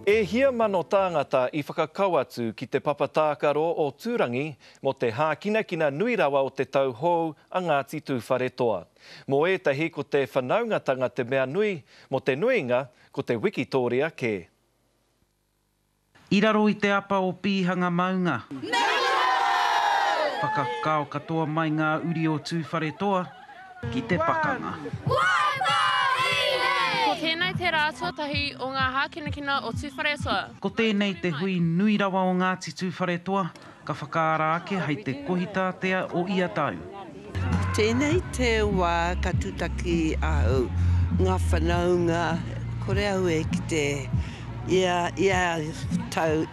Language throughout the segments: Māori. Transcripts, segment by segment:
E hia mano tāngata I whakakau atu ki te papatākaro o Tūrangi mo te hākinakina nui rawa o te tau hou a Ngāti Tūwhare Toa. Mo ētahi ko te whanaungatanga te mea nui mo te nuinga ko te Wikitoria Kē. I raro I te apa o pīhanga maunga. Whakakao katoa mai ngā uri o Tūwhare Toa ki te pakanga. Ko tēnei te rātua tahi o ngā hākinakina o Tūwhare Toa. Ko tēnei te hui nui rawa o Ngāti Tūwhare Toa, ka whakaara ake hei te kohitātea o ia tau. Tēnei te wā ka tutaki au ngā whanaunga, kore au e ki te ia tau.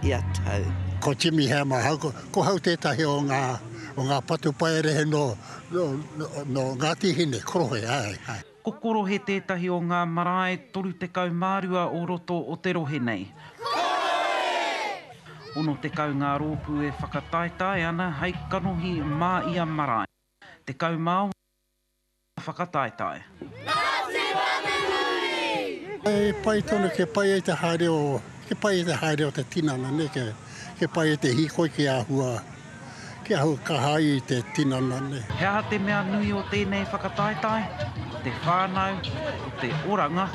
Ko Jimmy Hammer, ko hau tētahi o ngā patu paerehe no Ngāti Hine, korohe ai. Ko koro he tētahi o ngā marae toru te kau mārua o roto o te rohe nei. Ono te kau ngā rōpū e whakataetai ana hei kanohi mā ia marae. Te kau māo whakataetai. E pai tonu ke pai e te haere o te tinana, ne? Ke pai e te hikoi ke ahua ka hai I te tinana. Ne? He aha te mea nui o tēnei whakataetai, te whānau, o te oranga,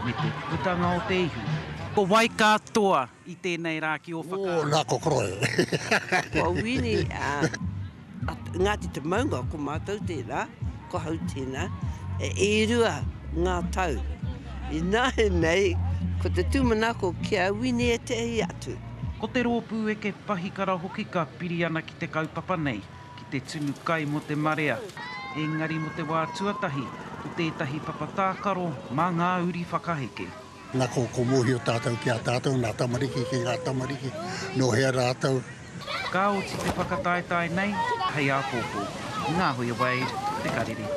me te putanga o te ihu. Ko wai katoa I tēnei rā ki o whaka. Nā ko koroe. Ko wini Ngāti te maunga ko mātou tēnā, ko hau tēnā, e rua ngā tau. I nāhe nei, ko te tūmanako kia wini e te hi atu. Ko te rōpū e ke pahikara hoki ka piri ana ki te kaupapa nei, ki te tunu kai mo te marea. Engari mo te wā tuatahi, o tētahi papatākaro mā ngā uri whakaheke. Nā ko mohi o tātou ki a tātou, nā tamariki ki ngā tamariki, no hea rātou. Ka oti te whakataetai nei, hei āpōpō. Ngā hoi Wade, te karere.